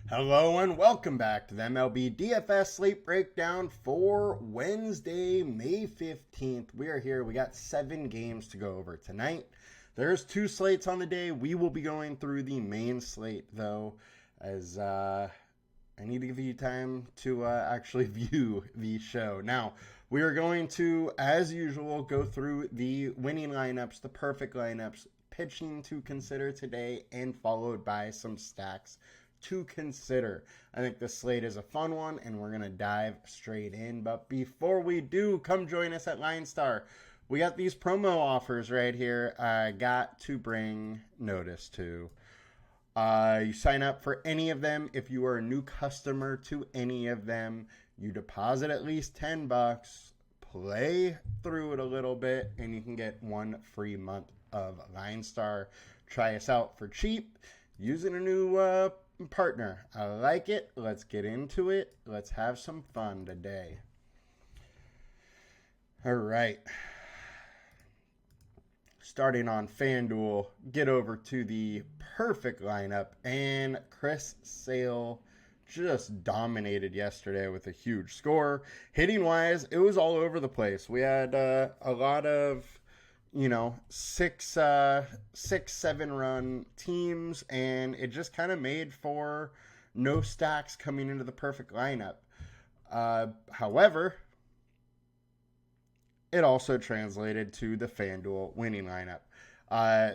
Hello and welcome back to the MLB DFS Slate Breakdown for Wednesday, May 15th. We are here. We got 7 games to go over tonight. There's 2 slates on the day. We will be going through the main slate, though, as I need to give you time to actually view the show. Now, we are going to, as usual, go through the winning lineups, the perfect lineups, pitching to consider today, and followed by some stacks to consider. I think this slate is a fun one, and we're going to dive straight in. But before we do, come join us at LineStar. We got these promo offers right here I got to bring notice to. You sign up for any of them. If you are a new customer to any of them, you deposit at least $10, play through it a little bit, and you can get 1 free month of LineStar. Try us out for cheap using a new partner. I like it. Let's get into it. Let's have some fun today. All right. Starting on FanDuel, get over to the perfect lineup, and Chris Sale just dominated yesterday with a huge score. Hitting wise, it was all over the place. We had a lot of 6-7 run teams, and it just kind of made for no stacks coming into the perfect lineup. However, it also translated to the FanDuel winning lineup.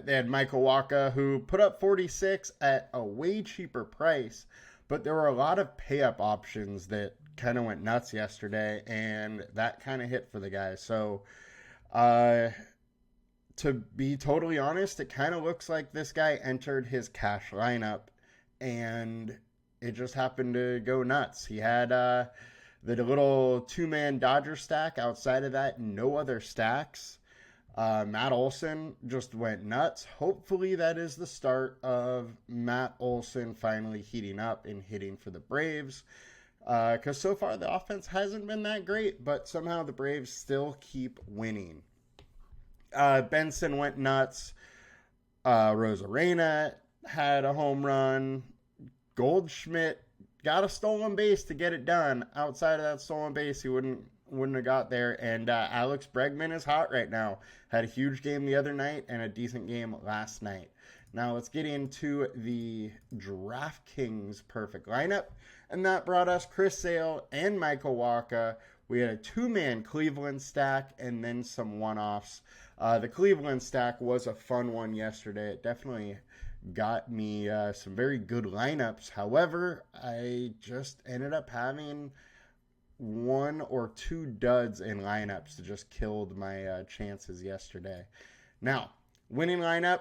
They had Michael Wacha, who put up 46 at a way cheaper price, but there were a lot of pay-up options that kind of went nuts yesterday, and that kind of hit for the guys. So, to be totally honest, it kind of looks like this guy entered his cash lineup, and it just happened to go nuts. He had the little 2-man Dodger stack. Outside of that, no other stacks. Matt Olson just went nuts. Hopefully that is the start of Matt Olson finally heating up and hitting for the Braves. Because so far the offense hasn't been that great, but somehow the Braves still keep winning. Benson went nuts. Rosarena had a home run. Goldschmidt got a stolen base to get it done. Outside of that stolen base, he wouldn't have got there. And Alex Bregman is hot right now. Had a huge game the other night and a decent game last night. Now let's get into the DraftKings perfect lineup. And that brought us Chris Sale and Michael Wacha. We had a 2-man Cleveland stack and then some one-offs. The Cleveland stack was a fun one yesterday. It definitely got me some very good lineups. However, I just ended up having 1 or 2 duds in lineups that just killed my chances yesterday. Now, winning lineup,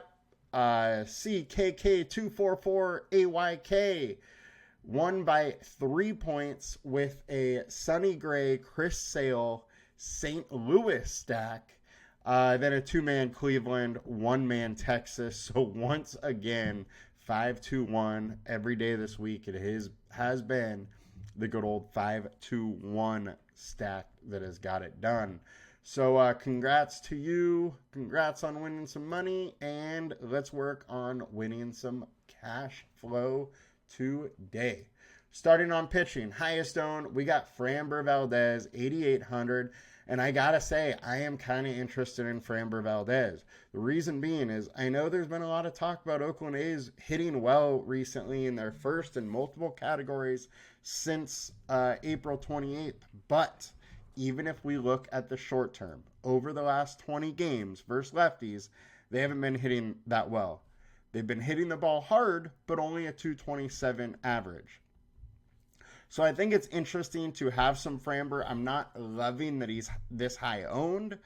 CKK244AYK won by 3 points with a Sonny Gray, Chris Sale, St. Louis stack. Then a 2-man Cleveland, 1-man Texas. So once again, 5-2-1 every day this week. It has been the good old 5-2-1 stack that has got it done. So congrats to you. Congrats on winning some money. And let's work on winning some cash flow today. Starting on pitching, highest owned, we got Framber Valdez, 8,800. And I gotta say, I am kind of interested in Framber Valdez. The reason being is I know there's been a lot of talk about Oakland A's hitting well recently in their first in multiple categories since April 28th. But even if we look at the short term, over the last 20 games versus lefties, they haven't been hitting that well. They've been hitting the ball hard, but only a 227 average. So I think it's interesting to have some Framber. I'm not loving that he's this high owned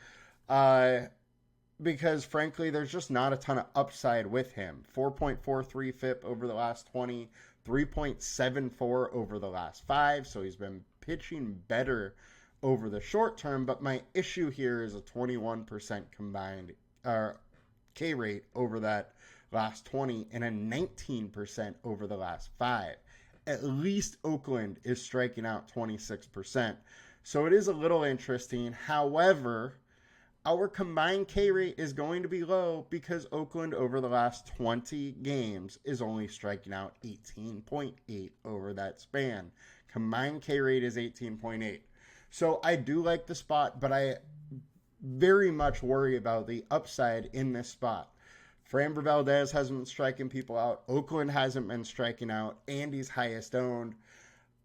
because, frankly, there's just not a ton of upside with him. 4.43 FIP over the last 20, 3.74 over the last 5. So he's been pitching better over the short term. But my issue here is a 21% combined K rate over that last 20 and a 19% over the last 5. At least Oakland is striking out 26%. So it is a little interesting. However, our combined K rate is going to be low because Oakland over the last 20 games is only striking out 18.8 over that span. Combined K rate is 18.8. So I do like the spot, but I very much worry about the upside in this spot. Framber Valdez hasn't been striking people out. Oakland hasn't been striking out. Andy's highest owned.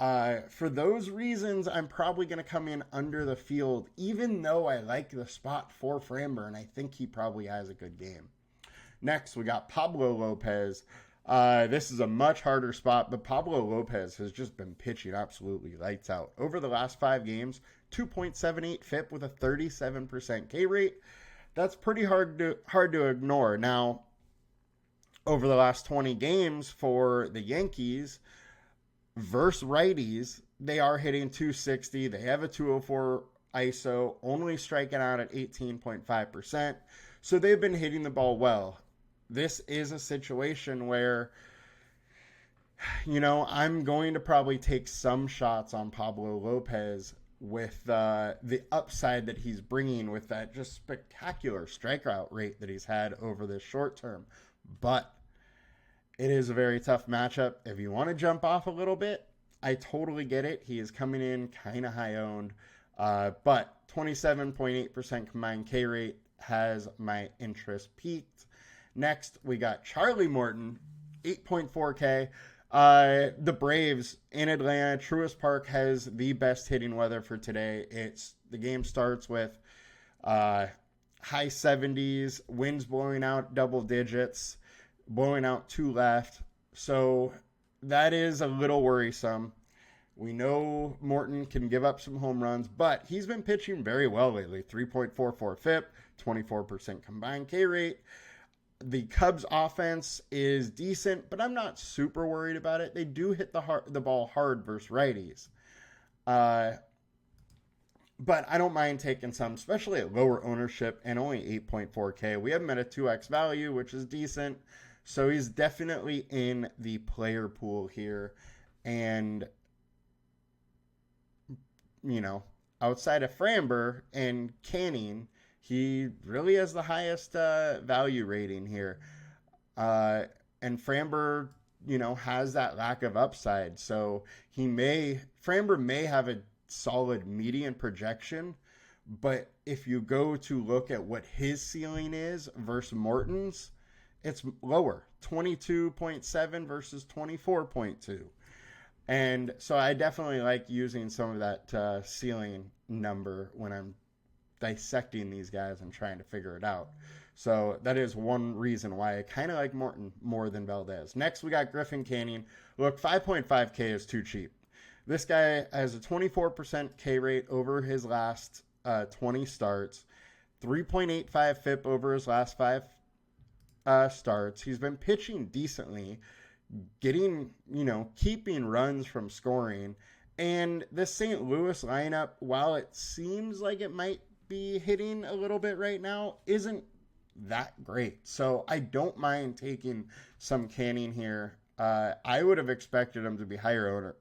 For those reasons, I'm probably going to come in under the field, even though I like the spot for Framber, and I think he probably has a good game. Next, we got Pablo Lopez. This is a much harder spot, but Pablo Lopez has just been pitching absolutely lights out. Over the last 5 games, 2.78 FIP with a 37% K rate. That's pretty hard to ignore. Now, over the last 20 games for the Yankees versus righties, they are hitting 260. They have a 204 ISO, only striking out at 18.5%. So they've been hitting the ball well. This is a situation where, I'm going to probably take some shots on Pablo Lopez with the upside that he's bringing with that just spectacular strikeout rate that he's had over this short term. But it is a very tough matchup. If you want to jump off a little bit, I totally get it. He is coming in kind of high owned, but 27.8% combined K rate has my interest peaked. Next, we got Charlie Morton, 8.4K. The Braves in Atlanta, Truist Park has the best hitting weather for today. The game starts with high 70s, winds blowing out double digits, blowing out 2 left. So that is a little worrisome. We know Morton can give up some home runs, but he's been pitching very well lately. 3.44 FIP, 24% combined K rate. The Cubs offense is decent, but I'm not super worried about it. They do hit the ball hard versus righties. But I don't mind taking some, especially at lower ownership and only 8.4K. We have him at a 2x value, which is decent. So he's definitely in the player pool here. And, outside of Framber and Canning, he really has the highest value rating here. And Framber, has that lack of upside. So Framber may have a solid median projection, but if you go to look at what his ceiling is versus Morton's, it's lower, 22.7 versus 24.2. And so I definitely like using some of that ceiling number when I'm dissecting these guys and trying to figure it out. So that is one reason why I kind of like Morton more than Valdez. Next, we got Griffin Canning. Look, 5.5K is too cheap. This guy has a 24% K rate over his last 20 starts, 3.85 FIP over his last 5 starts. He's been pitching decently, keeping runs from scoring. And the St. Louis lineup, while it seems like it might be hitting a little bit right now, isn't that great. So I don't mind taking some Canning here. I would have expected him to be higher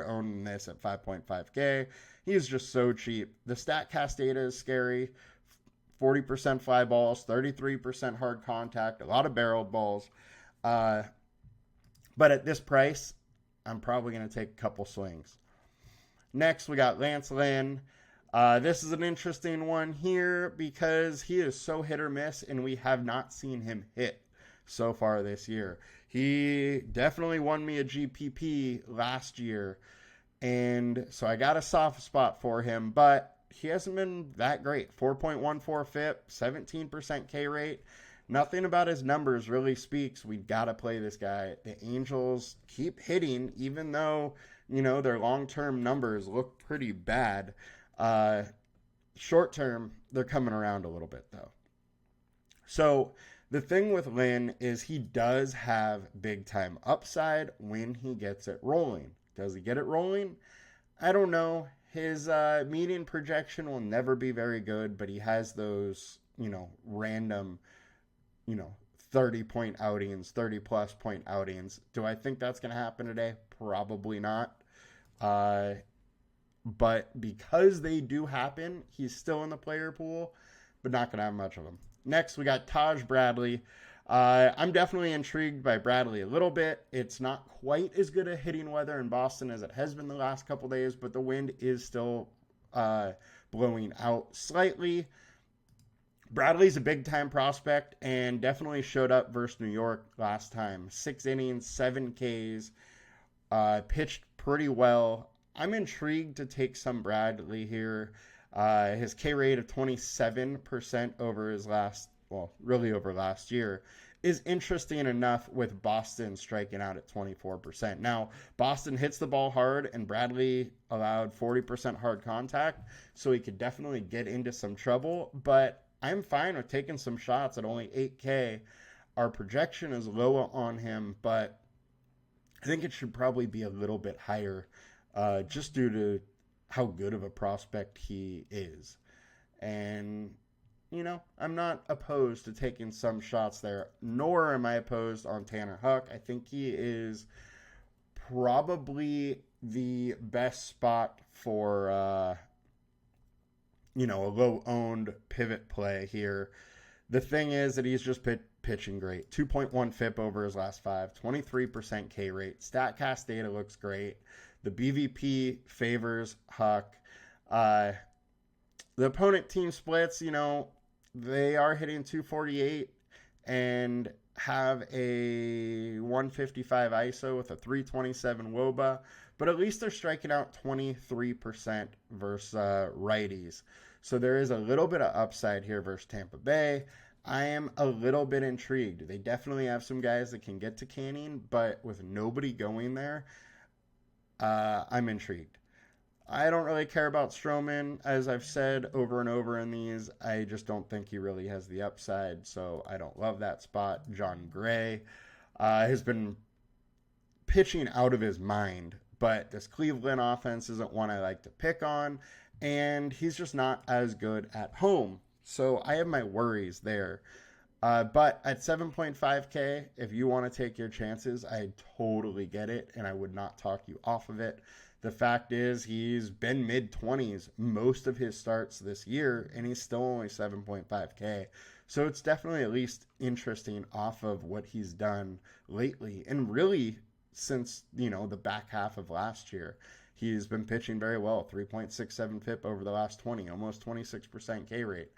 owned than this at 5.5K. He's just so cheap. The StatCast data is scary. 40% fly balls, 33% hard contact, a lot of barreled balls. But at this price, I'm probably going to take a couple swings. Next, we got Lance Lynn. This is an interesting one here because he is so hit or miss, and we have not seen him hit so far this year. He definitely won me a GPP last year, and so I got a soft spot for him, but he hasn't been that great. 4.14 FIP, 17% K rate. Nothing about his numbers really speaks. We got to play this guy. The Angels keep hitting, even though, their long-term numbers look pretty bad. Short term, they're coming around a little bit, though. So the thing with Lynn is he does have big-time upside when he gets it rolling. Does he get it rolling? I don't know. His median projection will never be very good, but he has those, random, 30-point outings, 30-plus point outings. Do I think that's going to happen today? Probably not. But because they do happen, he's still in the player pool. but not going to have much of them. Next, we got Taj Bradley. I'm definitely intrigued by Bradley a little bit. It's not quite as good a hitting weather in Boston as it has been the last couple days, but the wind is still blowing out slightly. Bradley's a big-time prospect and definitely showed up versus New York last time. 6 innings, 7 Ks, pitched pretty well. I'm intrigued to take some Bradley here. His K rate of 27% over his really over last year, is interesting enough with Boston striking out at 24%. Now, Boston hits the ball hard, and Bradley allowed 40% hard contact, so he could definitely get into some trouble, but I'm fine with taking some shots at only 8K. Our projection is low on him, but I think it should probably be a little bit higher just due to how good of a prospect he is. And, I'm not opposed to taking some shots there, nor am I opposed on Tanner Huck. I think he is probably the best spot for a low-owned pivot play here. The thing is that he's just pitching great. 2.1 FIP over his last 5, 23% K rate. StatCast data looks great. The BVP favors Huck. The opponent team splits, they are hitting 248 and have a 155 ISO with a 327 WOBA, but at least they're striking out 23% versus righties. So there is a little bit of upside here versus Tampa Bay. I am a little bit intrigued. They definitely have some guys that can get to Canning, but with nobody going there, I'm intrigued. I don't really care about Stroman, as I've said over and over in these. I just don't think he really has the upside, so I don't love that spot. John Gray has been pitching out of his mind, but this Cleveland offense isn't one I like to pick on, and he's just not as good at home. So I have my worries there. But at 7.5K, if you want to take your chances, I totally get it, and I would not talk you off of it. The fact is, he's been mid-20s most of his starts this year, and he's still only 7.5K. So it's definitely at least interesting off of what he's done lately, and really since, the back half of last year. He's been pitching very well, 3.67 FIP over the last 20, almost 26% K rate.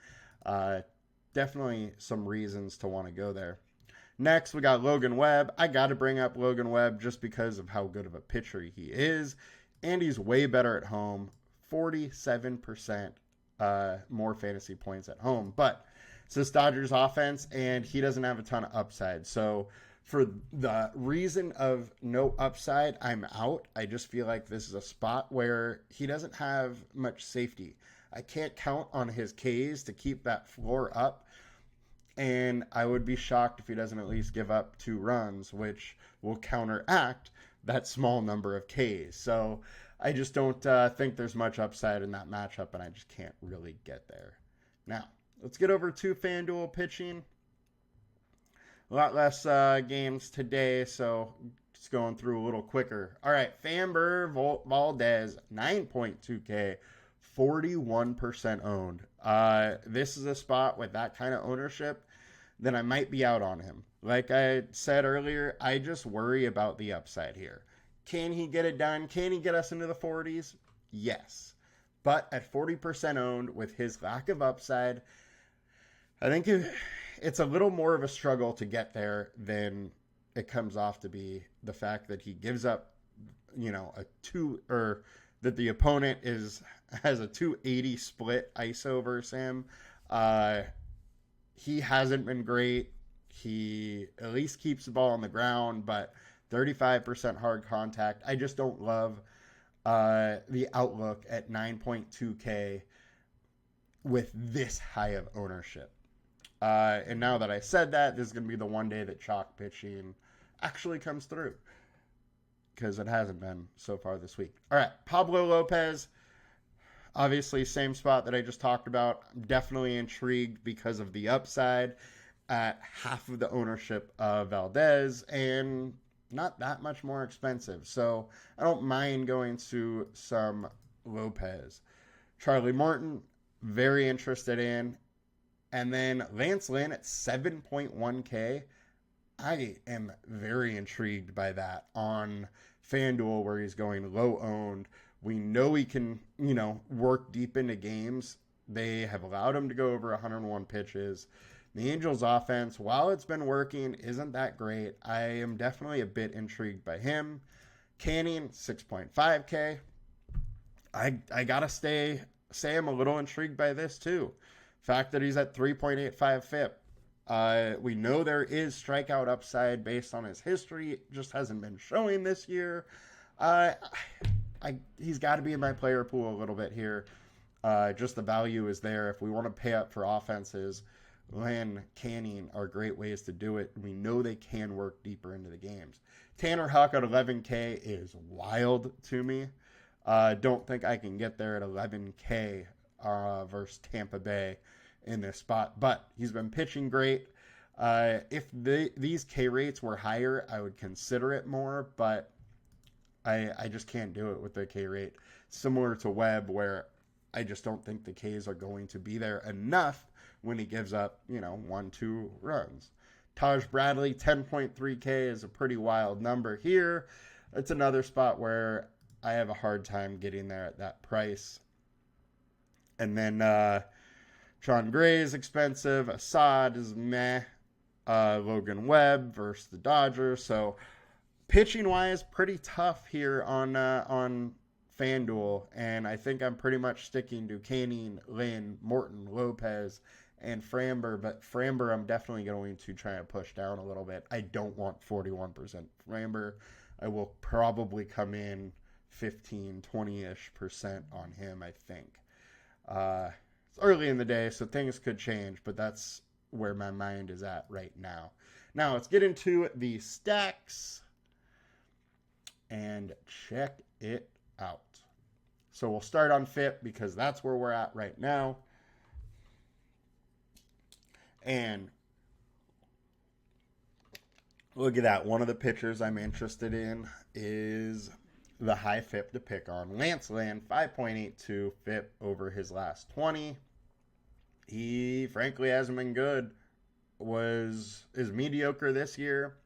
Definitely some reasons to want to go there. Next, we got Logan Webb. I got to bring up Logan Webb just because of how good of a pitcher he is, and he's way better at home, 47% more fantasy points at home. But it's this Dodgers offense, and he doesn't have a ton of upside. So for the reason of no upside, I'm out. I just feel like this is a spot where he doesn't have much safety. I can't count on his Ks to keep that floor up, and I would be shocked if he doesn't at least give up 2 runs, which will counteract that small number of Ks. So I just don't think there's much upside in that matchup, and I just can't really get there. Now, let's get over to FanDuel pitching. A lot less games today, so just going through a little quicker. All right, Framber Valdez, 9.2K, 41% owned. This is a spot with that kind of ownership, then I might be out on him. Like I said earlier, I just worry about the upside here. Can he get it done? Can he get us into the 40s? Yes. But at 40% owned with his lack of upside, I think it's a little more of a struggle to get there than it comes off to be. The fact that he gives up, that the opponent has a 280 split ISO versus him. He hasn't been great. He at least keeps the ball on the ground, but 35% hard contact. I just don't love the outlook at 9.2K with this high of ownership. And now that I said that, this is going to be the one day that chalk pitching actually comes through, because it hasn't been so far this week. All right, Pablo Lopez, obviously same spot that I just talked about. I'm definitely intrigued because of the upside at half of the ownership of Valdez and not that much more expensive. So I don't mind going to some Lopez. Charlie Morton, very interested in. And then Lance Lynn at 7.1K. I am very intrigued by that on FanDuel, where he's going low owned. We know he can, work deep into games. They have allowed him to go over 101 pitches. The Angels offense, while it's been working, isn't that great. I am definitely a bit intrigued by him. Canning, 6.5K. I gotta say I'm a little intrigued by this too. Fact that he's at 3.85 FIP. We know there is strikeout upside based on his history. It just hasn't been showing this year. He's got to be in my player pool a little bit here. Just the value is there. If we want to pay up for offenses, Lynn, Canning are great ways to do it. We know they can work deeper into the games. Tanner Huck at 11K is wild to me. Don't think I can get there at 11K versus Tampa Bay in this spot, but he's been pitching great. If these K rates were higher, I would consider it more, but I just can't do it with the K rate. Similar to Webb, where I just don't think the Ks are going to be there enough when he gives up, 1-2 runs. Taj Bradley, 10.3K is a pretty wild number here. It's another spot where I have a hard time getting there at that price. And then John Gray is expensive. Assad is meh. Logan Webb versus the Dodgers. So pitching-wise, pretty tough here on FanDuel. And I think I'm pretty much sticking to Canning, Lynn, Morton, Lopez, and Framber. But Framber, I'm definitely going to try and push down a little bit. I don't want 41% Framber. I will probably come in 15, 20-ish% on him, I think. It's early in the day, so things could change, but that's where my mind is at right now. Now, let's get into the stacks and check it out. So we'll start on FIP because that's where we're at right now. And look at that. One of the pitchers I'm interested in is the high FIP to pick on. Lance Lynn, 5.82 FIP over his last 20. He frankly hasn't been good. Is mediocre this year.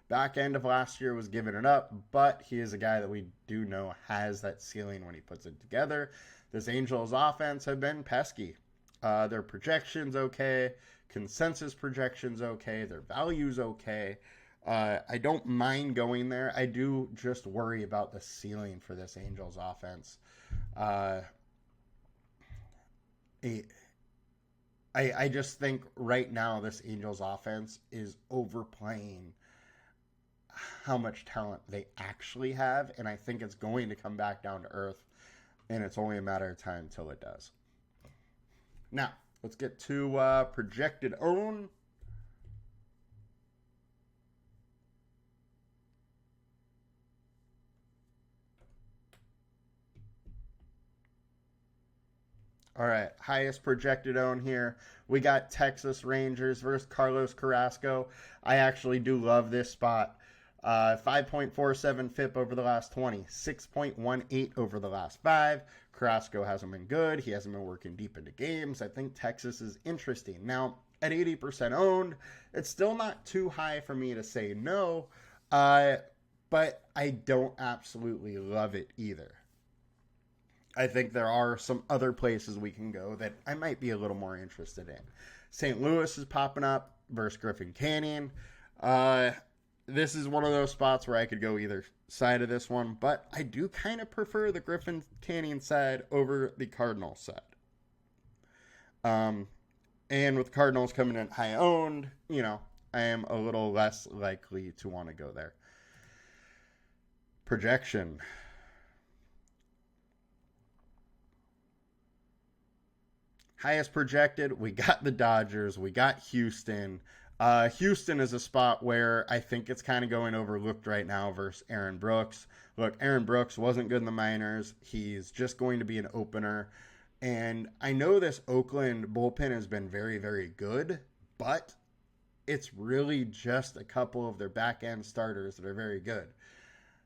Back end of last year was giving it up, but he is a guy that we do know has that ceiling when he puts it together. This Angels offense have been pesky. Their projections okay, consensus projections okay, their values okay. I don't mind going there. I do just worry about the ceiling for this Angels offense. I just think right now this Angels offense is overplaying how much talent they actually have, and I think it's going to come back down to earth, and it's only a matter of time until it does. Now, let's get to projected own. All right, highest projected own here. We got Texas Rangers versus Carlos Carrasco. I actually do love this spot. 5.47 FIP over the last 20, 6.18 over the last 5. Carrasco hasn't been good. He hasn't been working deep into games. I think Texas is interesting. Now, at 80% owned, it's still not too high for me to say no, but I don't absolutely love it either. I think there are some other places we can go that I might be a little more interested in. St. Louis is popping up versus Griffin Canyon. This is one of those spots where I could go either side of this one, but I do kind of prefer the Griffin Canyon side over the Cardinals side. And with Cardinals coming in high owned, I am a little less likely to want to go there. Projection. Highest projected, we got the Dodgers, we got Houston. Houston is a spot where I think it's kind of going overlooked right now versus Aaron Brooks. Look, Aaron Brooks wasn't good in the minors. He's just going to be an opener. And I know this Oakland bullpen has been very, very good, but it's really just a couple of their back-end starters that are very good.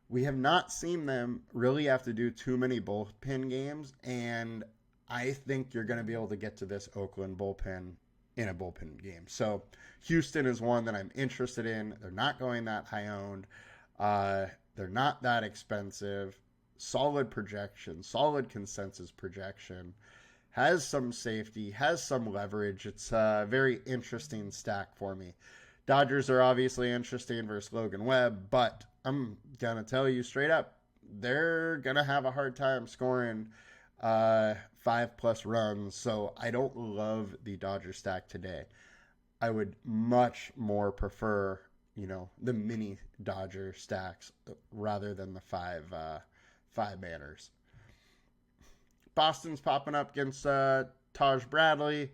We have not seen them really have to do too many bullpen games, and I think you're going to be able to get to this Oakland bullpen in a bullpen game. So Houston is one that I'm interested in. They're not going that high owned. They're not that expensive. Solid projection, solid consensus projection. Has some safety, has some leverage. It's a very interesting stack for me. Dodgers are obviously interesting versus Logan Webb, but I'm going to tell you straight up, they're going to have a hard time scoring 5+ runs. So I don't love the Dodger stack today. I would much more prefer, the mini Dodger stacks rather than the five banners. Boston's popping up against Taj Bradley.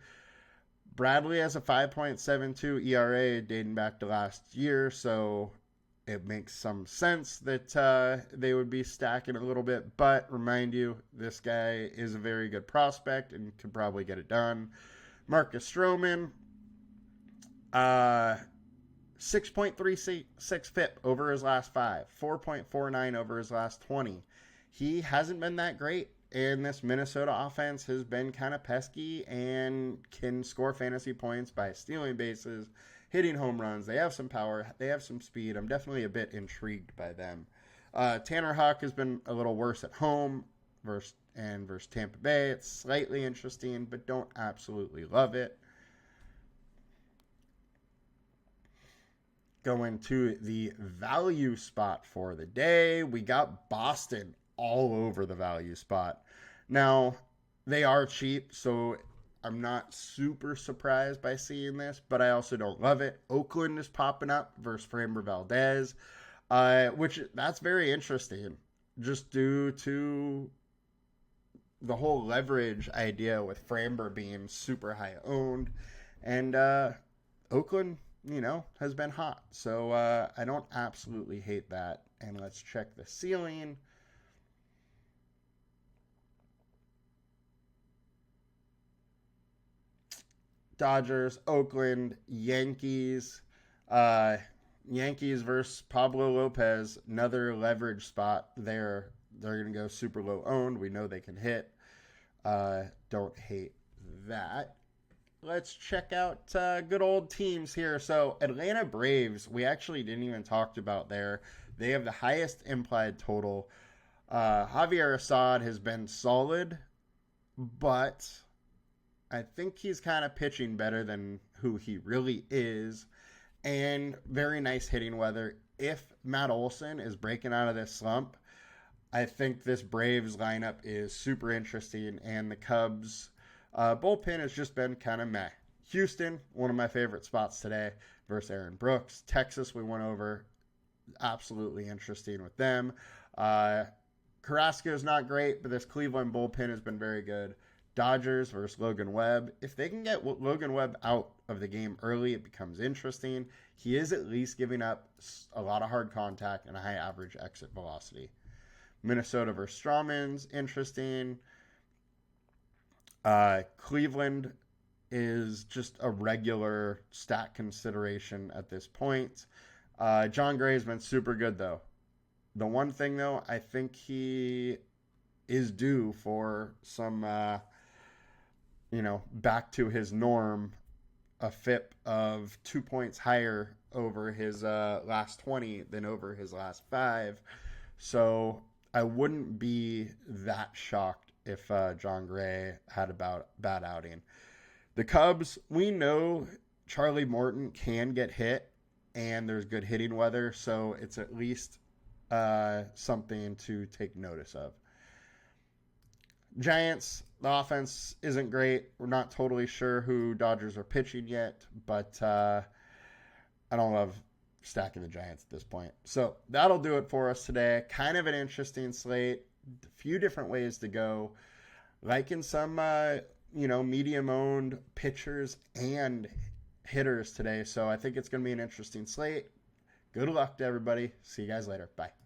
Bradley has a 5.72 ERA dating back to last year, so it makes some sense that they would be stacking a little bit. But remind you, this guy is a very good prospect and could probably get it done. Marcus Stroman, 6.36 FIP over his last 5, 4.49 over his last 20. He hasn't been that great. And this Minnesota offense has been kind of pesky and can score fantasy points by stealing bases, hitting home runs. They have some power. They have some speed. I'm definitely a bit intrigued by them. Tanner Houck has been a little worse at home versus Tampa Bay. It's slightly interesting, but don't absolutely love it. Going to the value spot for the day, we got Boston all over the value spot. Now, they are cheap, so I'm not super surprised by seeing this, but I also don't love it. Oakland is popping up versus Framber Valdez, which that's very interesting, just due to the whole leverage idea with Framber being super high owned, and Oakland, has been hot, so I don't absolutely hate that. And let's check the ceiling. Dodgers, Oakland, Yankees. Yankees versus Pablo Lopez, another leverage spot there. They're going to go super low owned. We know they can hit. Don't hate that. Let's check out good old teams here. So Atlanta Braves, we actually didn't even talk about there. They have the highest implied total. Javier Assad has been solid, but I think he's kind of pitching better than who he really is. And very nice hitting weather. If Matt Olson is breaking out of this slump, I think this Braves lineup is super interesting. And the Cubs bullpen has just been kind of meh. Houston, one of my favorite spots today versus Aaron Brooks. Texas, we went over. Absolutely interesting with them. Carrasco is not great, but this Cleveland bullpen has been very good. Dodgers versus Logan Webb. If they can get Logan Webb out of the game early, it becomes interesting. He is at least giving up a lot of hard contact and a high average exit velocity. Minnesota versus Strawman's interesting. Cleveland is just a regular stat consideration at this point. John Gray has been super good, though. The one thing, though, I think he is due for some back to his norm, a FIP of 2 points higher over his last 20 than over his last 5. So I wouldn't be that shocked if John Gray had a bad outing. The Cubs, we know Charlie Morton can get hit, and there's good hitting weather, so it's at least something to take notice of. Giants, the offense isn't great. We're not totally sure who Dodgers are pitching yet, but I don't love stacking the Giants at this point. So that'll do it for us today. Kind of an interesting slate. A few different ways to go. Liking some, medium-owned pitchers and hitters today. So I think it's going to be an interesting slate. Good luck to everybody. See you guys later. Bye.